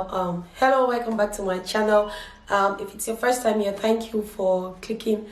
Hello, welcome back to my channel. If it's your first time here, thank you for clicking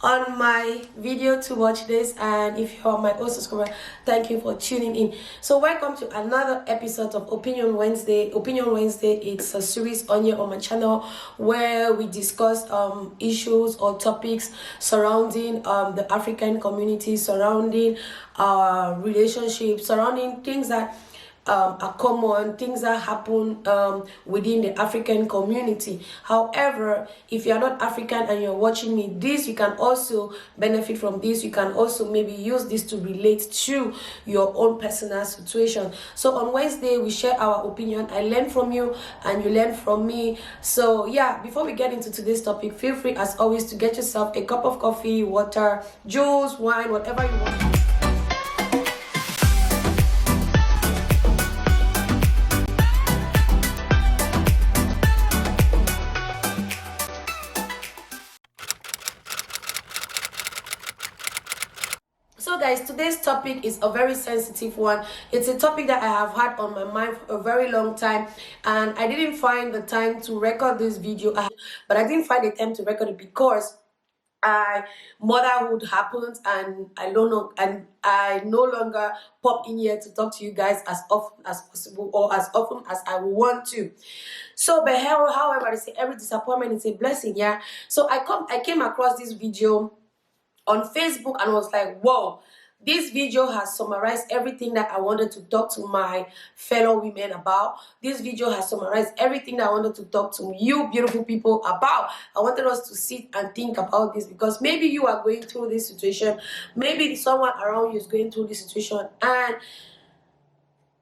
on my video to watch this, and if you're my old subscriber, thank you for tuning in. So welcome to another episode of Opinion Wednesday. It's a series on here on my channel where we discuss issues or topics surrounding the African community, surrounding our relationships, surrounding things that are common, things that happen within the African community. However, if you are not African and you're watching me, you can also benefit from this. You can also maybe use this to relate to your own personal situation. So on Wednesday, we share our opinion. I learn from you and you learn from me. So yeah, before we get into today's topic, feel free as always to get yourself a cup of coffee, water, juice, wine, whatever you want. So guys, today's topic is a very sensitive one. It's a topic that I have had on my mind for a very long time, and I didn't find the time to record this video, but I didn't find the time to record it because motherhood happens, and I no longer pop in here to talk to you guys as often as possible or as often as I want to. So but however, they say every disappointment is a blessing. Yeah, so I came across this video on Facebook and I was like, whoa, this video has summarized everything that I wanted to talk to my fellow women about. This video has summarized everything that I wanted to talk to you beautiful people about. I wanted us to sit and think about this because maybe you are going through this situation, maybe someone around you is going through this situation, and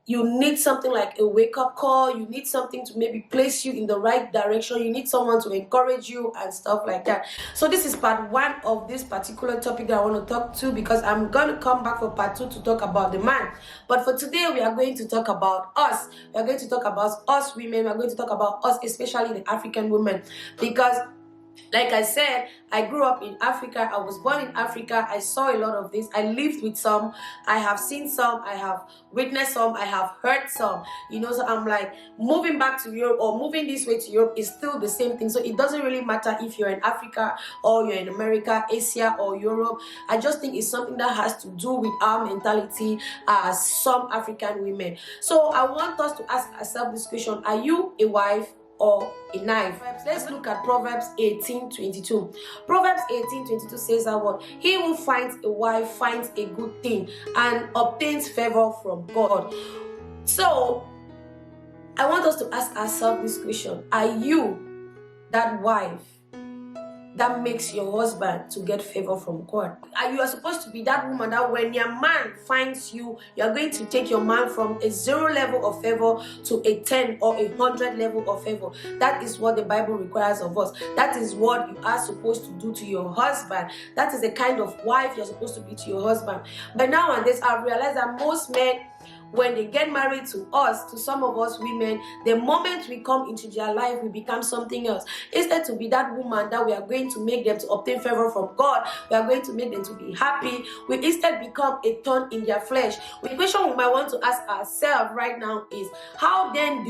you need something like a wake-up call. You need something to maybe place you in the right direction. You need someone to encourage you and stuff like that. So this is part one of this particular topic that I want to talk to, because I'm going to come back for part two to talk about the man. But for today, we are going to talk about us. We are going to talk about us women. We are going to talk about us, especially the African women, because like I said, I grew up in Africa. I was born in Africa. I saw a lot of this. I lived with some. I have seen some. I have witnessed some. I have heard some. So I'm like, moving back to Europe or moving this way to Europe is still the same thing. So it doesn't really matter if you're in Africa or you're in America, Asia or Europe. I just think it's something that has to do with our mentality as some African women. So I want us to ask ourselves this question: are you a wife or a knife? Let's look at Proverbs 18:22. Proverbs 18:22 says that what? He who finds a wife finds a good thing and obtains favor from God. So I want us to ask ourselves this question: are you that wife that makes your husband to get favor from God? You are supposed to be that woman that when your man finds you, you are going to take your man from a 0 level of favor to a 10 or a 100 level of favor. That is what the Bible requires of us. That is what you are supposed to do to your husband. That is the kind of wife you're supposed to be to your husband. But nowadays, I've realized that most men, when they get married to us, to some of us women, the moment we come into their life, we become something else. Instead to be that woman that we are going to make them to obtain favor from God, we are going to make them to be happy, we instead become a thorn in their flesh. The question we might want to ask ourselves right now is, how then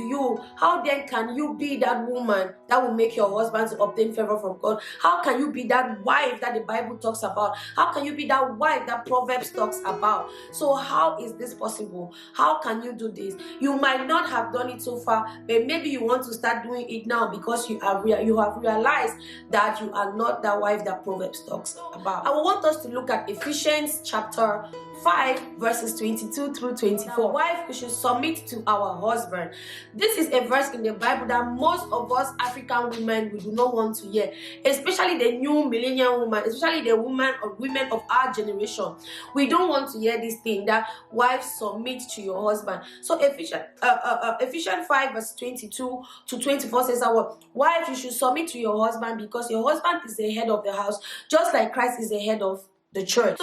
can you be that woman that will make your husband to obtain favor from God? How can you be that wife that the Bible talks about? How can you be that wife that Proverbs talks about? So how is this possible? How can you do this? You might not have done it so far, but maybe you want to start doing it now because you have realized that you are not that wife that Proverbs talks about. I want us to look at Ephesians chapter 5 verses 22 through 24. Wife, we should submit to our husband. This is a verse in the Bible that most of us African women, we do not want to hear, especially the new millennial woman, especially the women of our generation. We don't want to hear this thing that wives submit to your husband. So Ephesians 5 verse 22 to 24 says that what? Wife, you should submit to your husband because your husband is the head of the house, just like Christ is the head of the church.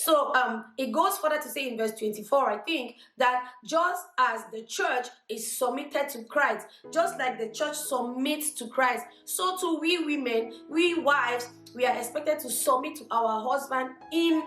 So it goes further to say in verse 24, I think, that just as the church is submitted to Christ, just like the church submits to Christ, so too we women, we wives, we are expected to submit to our husband in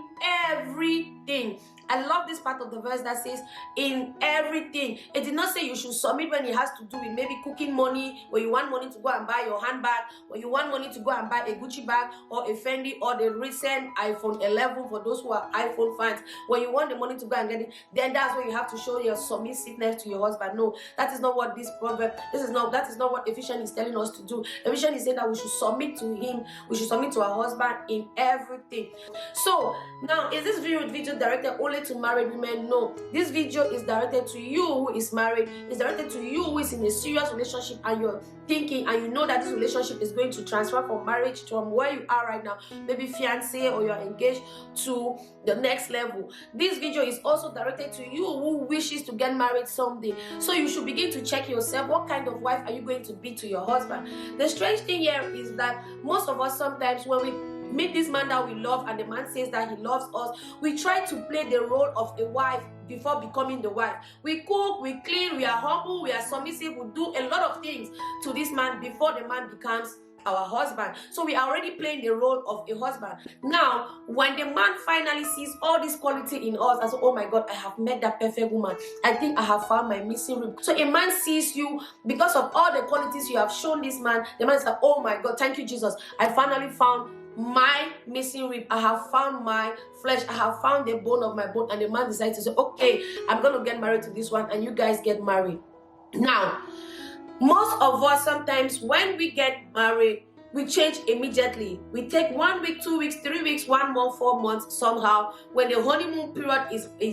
everything. I love this part of the verse that says in everything. It did not say you should submit when it has to do with maybe cooking money, or you want money to go and buy your handbag, or you want money to go and buy a Gucci bag or a Fendi or the recent iPhone 11 for those who are iPhone fans. When you want the money to go and get it, then that's when you have to show your submissiveness to your husband. No, that is not what this proverb, that is not what Ephesians is telling us to do. Ephesians is saying that we should submit to him, we should submit to our husband in everything. So now, is this video directed only to married women? No, this video is directed to you who is married. It's directed to you who is in a serious relationship and you're thinking and you know that this relationship is going to transfer from marriage from where you are right now, maybe fiance or you're engaged, to the next level. This video is also directed to you who wishes to get married someday. So you should begin to check yourself. What kind of wife are you going to be to your husband? The strange thing here is that most of us, sometimes when we meet this man that we love and the man says that he loves us, we try to play the role of a wife before becoming the wife. We cook, we clean, we are humble, we are submissive, we do a lot of things to this man before the man becomes our husband. So we are already playing the role of a husband. Now, when the man finally sees all this quality in us, as oh my God, I have met that perfect woman. I think I have found my missing rib. So a man sees you because of all the qualities you have shown this man. The man is like, oh my God, thank you, Jesus. I finally found my missing rib. I have found my flesh. I have found the bone of my bone. And the man decides to say, okay, I'm going to get married to this one, and you guys get married. Now, most of us, sometimes when we get married, we change immediately. We take 1 week, 2 weeks, 3 weeks, 1 month, 4 months somehow, when the honeymoon period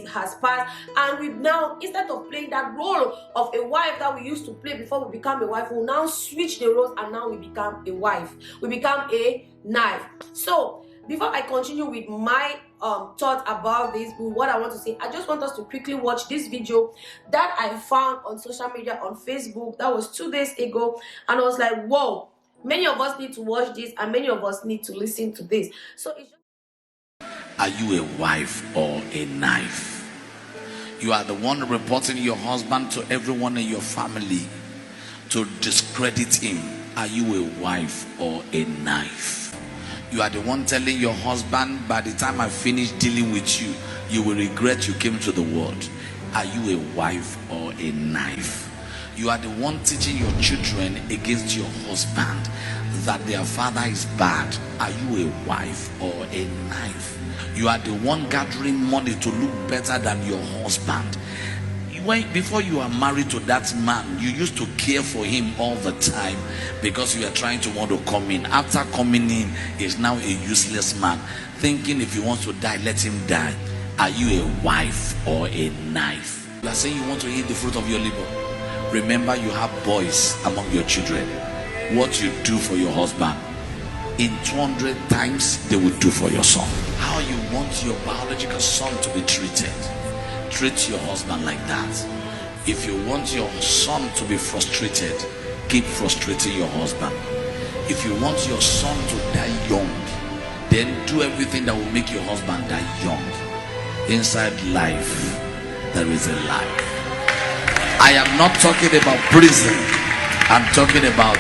has passed, and we now, instead of playing that role of a wife that we used to play before we become a wife, we now switch the roles and now we become a wife. We become a knife. So before I continue with my thought about this, what I want to say, I just want us to quickly watch this video that I found on social media, on Facebook. That was 2 days ago, and I was like, whoa, many of us need to watch this and many of us need to listen to this. So it's just... Are you a wife or a knife? You are the one reporting your husband to everyone in your family to discredit him. Are you a wife or a knife? You are the one telling your husband, by the time I finish dealing with you, you will regret you came to the world. Are you a wife or a knife? You are the one teaching your children against your husband that their father is bad. Are you a wife or a knife? You are the one gathering money to look better than your husband. Before you are married to that man, you used to care for him all the time because you are trying to want to come in. After coming in, he's now a useless man, thinking if he wants to die, let him die. Are you a wife or a knife? You are saying you want to eat the fruit of your labor. Remember, you have boys among your children. What you do for your husband, in 200 times they will do for your son. How you want your biological son to be treated, treat your husband like that. If you want your son to be frustrated, keep frustrating your husband. If you want your son to die young, then do everything that will make your husband die young. Inside life, there is a life. I am not talking about prison. I'm talking about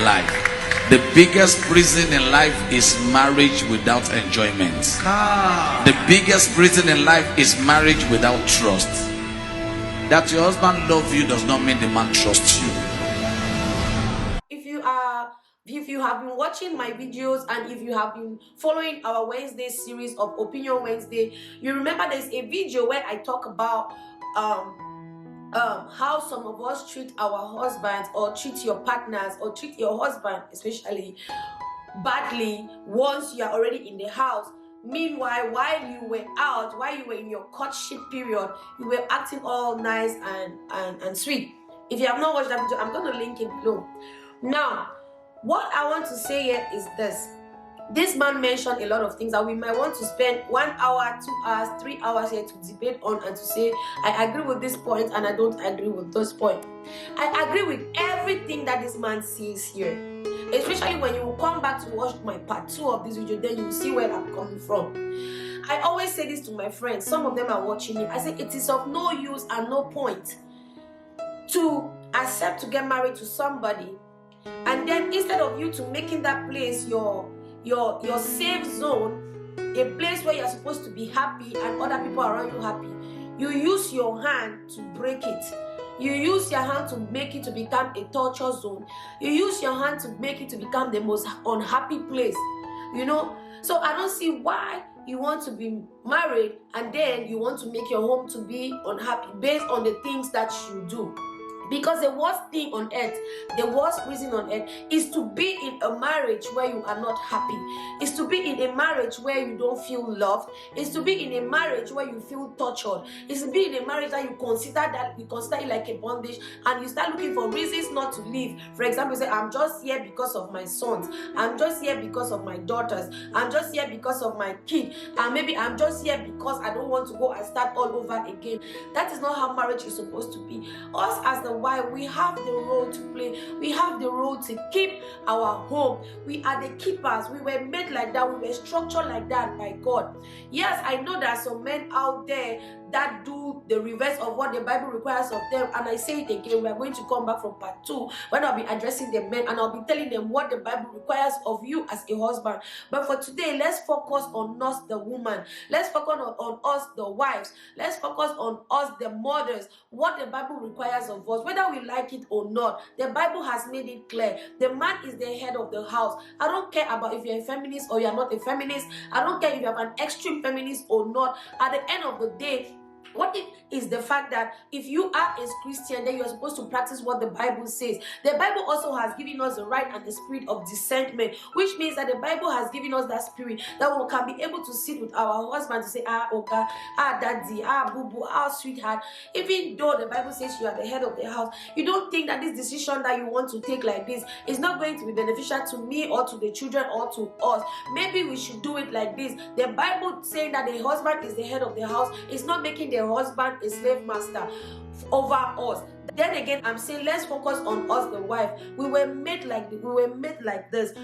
life. The biggest prison in life is marriage without enjoyment. The biggest prison in life is marriage without trust. That your husband loves you does not mean the man trusts you. If you have been watching my videos and if you have been following our Wednesday series of Opinion Wednesday, you remember there's a video where I talk about how some of us treat our husbands, or treat your partners, or treat your husband especially badly once you are already in the house. Meanwhile, while you were out, while you were in your courtship period, you were acting all nice and sweet. If you have not watched that video, I'm going to link it below. Now, what I want to say here is this. This man mentioned a lot of things that we might want to spend 1 hour, 2 hours, 3 hours here to debate on and to say, I agree with this point and I don't agree with this point. I agree with everything that this man says here. Especially when you will come back to watch my part 2 of this video, then you will see where I'm coming from. I always say this to my friends. Some of them are watching me. I say it is of no use and no point to accept to get married to somebody, and then instead of you to making that place your safe zone, a place where you're supposed to be happy and other people around you happy, you use your hand to break it. You use your hand to make it to become a torture zone. You use your hand to make it to become the most unhappy place. So I don't see why you want to be married and then you want to make your home to be unhappy based on the things that you do. Because the worst thing on earth, the worst reason on earth is to be in a marriage where you are not happy. Is to be in a marriage where you don't feel loved. Is to be in a marriage where you feel tortured. Is to be in a marriage that you consider it like a bondage, and you start looking for reasons not to leave. For example, you say, I'm just here because of my sons. I'm just here because of my daughters. I'm just here because of my kid. And maybe I'm just here because I don't want to go and start all over again. That is not how marriage is supposed to be. Us as the wife, we have the role to play. We have the role to keep our home. We are the keepers. We were made like that. We were structured like that by God. Yes, I know there are some men out there that do the reverse of what the Bible requires of them. And I say it again, we are going to come back from part 2 when I'll be addressing the men and I'll be telling them what the Bible requires of you as a husband. But for today, let's focus on us, the woman. Let's focus on us, the wives. Let's focus on us, the mothers. What the Bible requires of us, whether we like it or not. The Bible has made it clear. The man is the head of the house. I don't care about if you're a feminist or you're not a feminist. I don't care if you have an extreme feminist or not. At the end of the day, what it is the fact that if you are a Christian, then you're supposed to practice what the Bible says. The Bible also has given us the right and the spirit of discernment, which means that the Bible has given us that spirit that we can be able to sit with our husband to say, okay, daddy, boo boo, sweetheart. Even though the Bible says you are the head of the house, you don't think that this decision that you want to take like this is not going to be beneficial to me or to the children or to us. Maybe we should do it like this. The Bible saying that the husband is the head of the house is not making the husband a slave master over us. Then again, I'm saying let's focus on us, the wife. We were made like this. We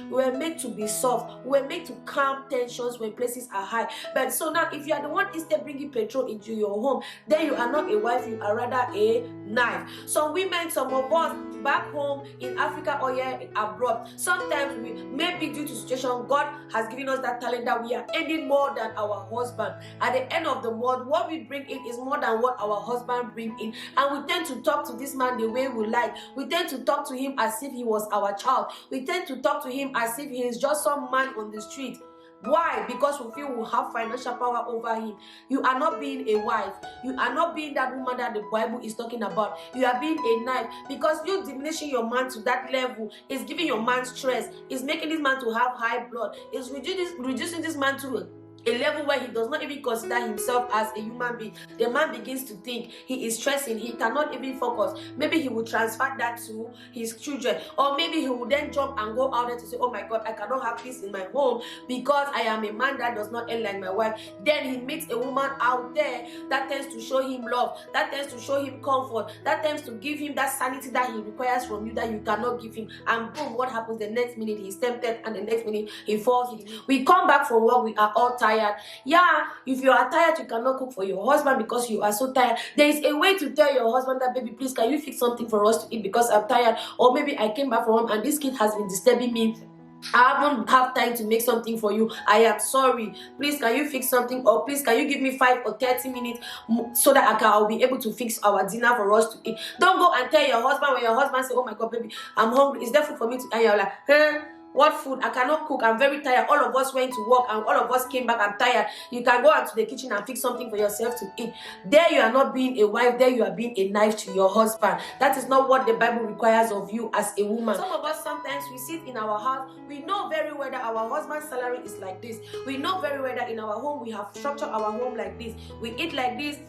were made to be soft. We were made to calm tensions when places are high. But so now, if you are the one instead bringing petrol into your home, then you are not a wife. You are rather a knife. Some women, some of us back home in Africa or here abroad, sometimes we maybe due to situation, God has given us that talent that we are earning more than our husband. At the end of the month, what we bring in is more than what our husband bring in, and we tend to talk to this man the way we like. We tend to talk to him as if he was our child. We tend to talk to him as if he is just some man on the street. Why? Because we feel we have financial power over him. You are not being a wife. You are not being that woman that the Bible is talking about. You are being a knife, because you diminishing your man to that level is giving your man stress. Is making this man to have high blood. Is reducing this man to a level where he does not even consider himself as a human being. The man begins to think he is stressing, he cannot even focus. Maybe he will transfer that to his children, or maybe he will then jump and go out there to say, oh my God, I cannot have peace in my home because I am a man that does not end like my wife. Then he meets a woman out there that tends to show him love, that tends to show him comfort, that tends to give him that sanity that he requires from you that you cannot give him. And boom, what happens? The next minute he's tempted, and the next minute he falls. We come back from work, we are all tired. Yeah, if you are tired, you cannot cook for your husband because you are so tired. There is a way to tell your husband that, baby, please, can you fix something for us to eat because I'm tired? Or maybe I came back from home and this kid has been disturbing me. I haven't have time to make something for you. I am sorry. Please, can you fix something? Or please, can you give me 5 or 30 minutes so that I'll be able to fix our dinner for us to eat? Don't go and tell your husband when your husband says, oh my God, baby, I'm hungry. Is there food for me to eat? And you're like, what food? I cannot cook. I'm very tired. All of us went to work and all of us came back. I'm tired. You can go out to the kitchen and fix something for yourself to eat. There you are not being a wife. There you are being a knife to your husband. That is not what the Bible requires of you as a woman. Some of us, sometimes we sit in our house. We know very well that our husband's salary is like this. We know very well that in our home we have structured our home like this. We eat like this.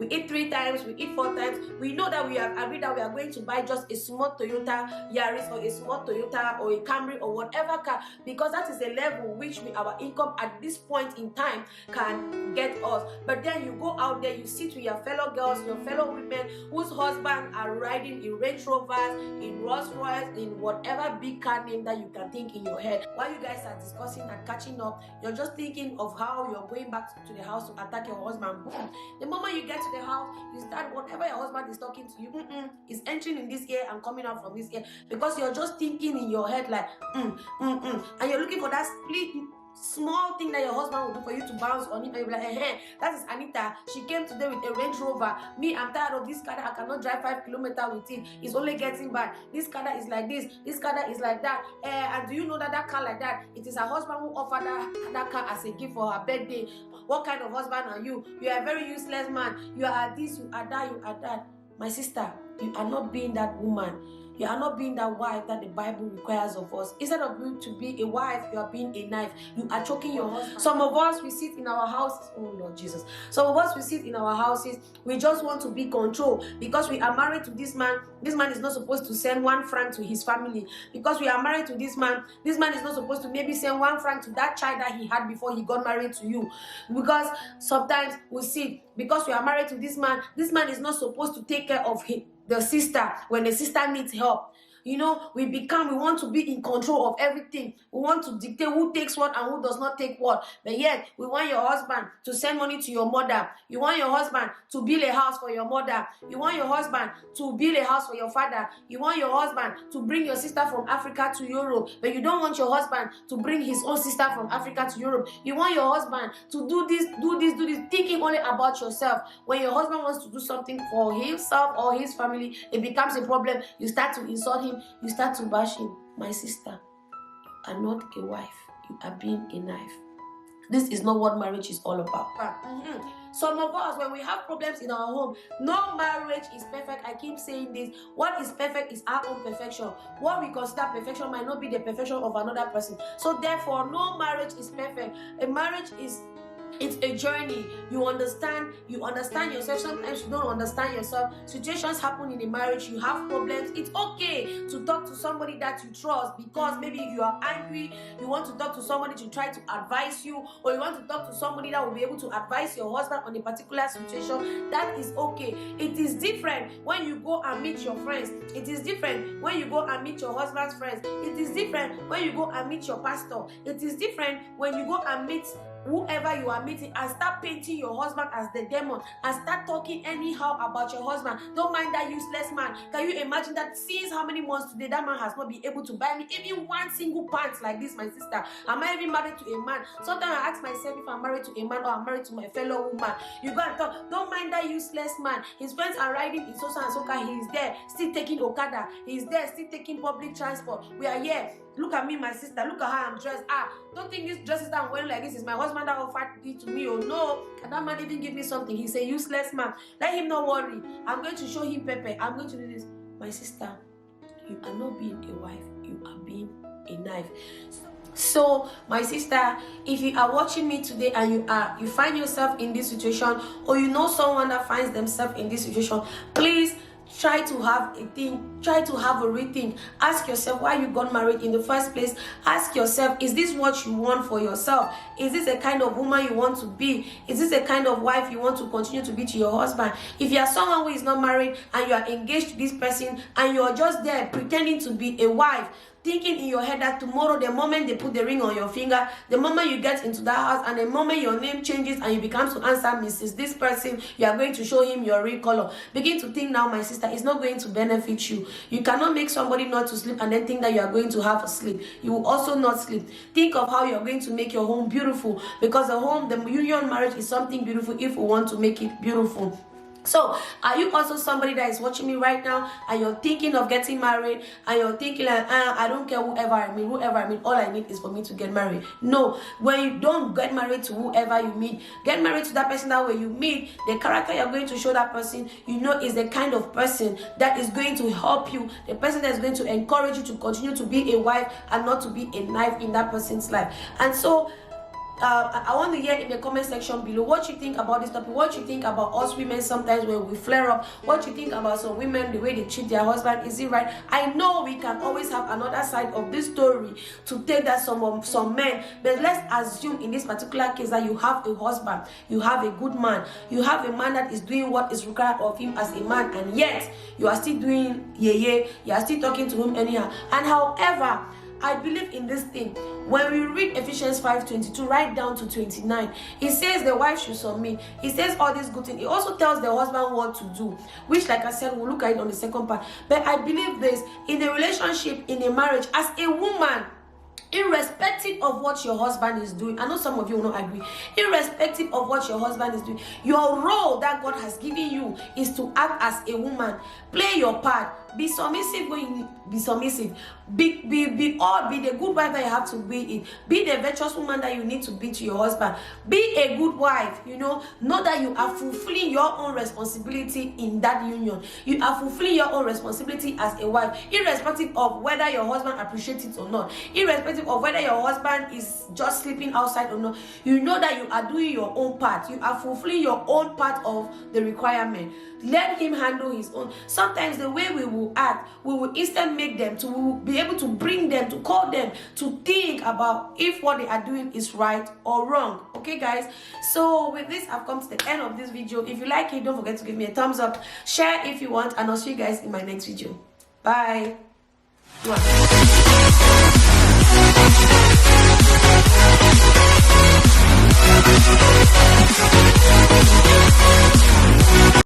we eat 3 times, we eat 4 times. We know that we have agreed that we are going to buy just a small Toyota Yaris or a small Toyota or a Camry or whatever car, because that is a level which our income at this point in time can get us. But then you go out there, you sit with your fellow girls, your fellow women whose husbands are riding in Range Rovers, in Rolls Royce, in whatever big car name that you can think in your head. While you guys are discussing and catching up, you're just thinking of how you're going back to the house to attack your husband. Boom. The moment you get to the house, you start whatever your husband is talking to you, is entering in this ear and coming out from this ear, because you're just thinking in your head like and you're looking for that split small thing that your husband will do for you to bounce on him, and you're like, hey, that is Anita. She came today with a Range Rover. Me, I'm tired of this car that I cannot drive 5 kilometers with it. It's only getting bad. This car that is like this car that is like that. And do you know that car like that, it is her husband who offered that car as a gift for her birthday? What kind of husband are you? You are a very useless man. You are this, you are that, you are that. My sister, you are not being that woman. You are not being that wife that the Bible requires of us. Instead of you to be a wife, you are being a knife. You are choking your husband. Some of us, we sit in our houses. Oh Lord Jesus. Some of us, we sit in our houses. We just want to be controlled because we are married to this man. This man is not supposed to send 1 franc to his family. Because we are married to this man is not supposed to maybe send 1 franc to that child that he had before he got married to you. Because sometimes we see, because we are married to this man is not supposed to take care of the sister when the sister needs help. You know, we want to be in control of everything. We want to dictate who takes what and who does not take what. But yet, we want your husband to send money to your mother. You want your husband to build a house for your mother. You want your husband to build a house for your father. You want your husband to bring your sister from Africa to Europe. But you don't want your husband to bring his own sister from Africa to Europe. You want your husband to do this, thinking only about yourself. When your husband wants to do something for himself or his family, it becomes a problem. You start to insult him. You start to bash him. My sister, you are not a wife. You are being a knife. This is not what marriage is all about. Some of us, when we have problems in our home, no marriage is perfect. I keep saying this. What is perfect is our own perfection. What we consider perfection might not be the perfection of another person. So therefore, no marriage is perfect. A marriage it's a journey. You understand yourself. Sometimes you don't understand yourself. Situations happen in a marriage. You have problems. It's okay to talk to somebody that you trust, because maybe you are angry. You want to talk to somebody to try to advise you, or you want to talk to somebody that will be able to advise your husband on a particular situation. That is okay. It is different when you go and meet your friends. It is different when you go and meet your husband's friends. It is different when you go and meet your pastor. It is different when you go and meet whoever you are meeting and start painting your husband as the demon and start talking anyhow about your husband. Don't mind that useless man. Can you imagine that? Since how many months today that man has not been able to buy me even 1 single pants like this, my sister? Am I even married to a man? Sometimes I ask myself if I'm married to a man or I'm married to my fellow woman. You go and talk, don't mind that useless man. His friends are riding in Sosa and Soka. He is there still taking Okada. He is there still taking public transport. We are here. Look at me, my sister. Look at how I'm dressed. Don't think this dresses that I'm wearing like this is my husband that offered it to me. Oh no, and that man even give me something. He's a useless man. Let him not worry. I'm going to show him Pepe. I'm going to do this. My sister, you are not being a wife. You are being a knife. So, my sister, if you are watching me today and you find yourself in this situation, or you know someone that finds themselves in this situation, please try to have a think, try to have a rethink. Ask yourself why you got married in the first place. Ask yourself, is this what you want for yourself? Is this a kind of woman you want to be? Is this a kind of wife you want to continue to be to your husband? If you are someone who is not married and you are engaged to this person and you are just there pretending to be a wife, thinking in your head that tomorrow, the moment they put the ring on your finger, the moment you get into that house, and the moment your name changes and you become to answer Mrs. this person, you are going to show him your real color. Begin to think now, my sister, it's not going to benefit you. You cannot make somebody not to sleep and then think that you are going to have a sleep. You will also not sleep. Think of how you are going to make your home beautiful, because the union marriage is something beautiful if we want to make it beautiful. So, are you also somebody that is watching me right now and you're thinking of getting married and you're thinking like, I don't care whoever I meet, all I need is for me to get married? No, when you don't get married to whoever you meet, get married to that person that way you meet, the character you're going to show that person, you know, is the kind of person that is going to help you, the person that is going to encourage you to continue to be a wife and not to be a knife in that person's life. And so, I want to hear in the comment section below what you think about this topic, what you think about us women sometimes when we flare up, what you think about some women, the way they treat their husband. Is it right? I know we can always have another side of this story to take that some men, but let's assume in this particular case that you have a husband, you have a good man, you have a man that is doing what is required of him as a man, and yet you are still doing you are still talking to him anyhow. And however, I believe in this thing. When we read Ephesians 5:22 right down to 29, it says the wife should submit. It says all these good things. It also tells the husband what to do, which, like I said, we'll look at it on the second part. But I believe this, in a relationship, in a marriage, as a woman, irrespective of what your husband is doing, I know some of you will not agree, irrespective of what your husband is doing, your role that God has given you is to act as a woman. Play your part. Be submissive when you be submissive. Be the good wife that you have to be. Be the virtuous woman that you need to be to your husband. Be a good wife. Know that you are fulfilling your own responsibility in that union. You are fulfilling your own responsibility as a wife, irrespective of whether your husband appreciates it or not, irrespective of whether your husband is just sleeping outside or not. You know that you are doing your own part. You are fulfilling your own part of the requirement. Let him handle his own. Sometimes the way we will act, we will instead make them to, we will be able to bring them, to call them, to think about if what they are doing is right or wrong. Okay, guys? So with this, I've come to the end of this video. If you like it, don't forget to give me a thumbs up. Share if you want, and I'll see you guys in my next video. Bye. Mwah.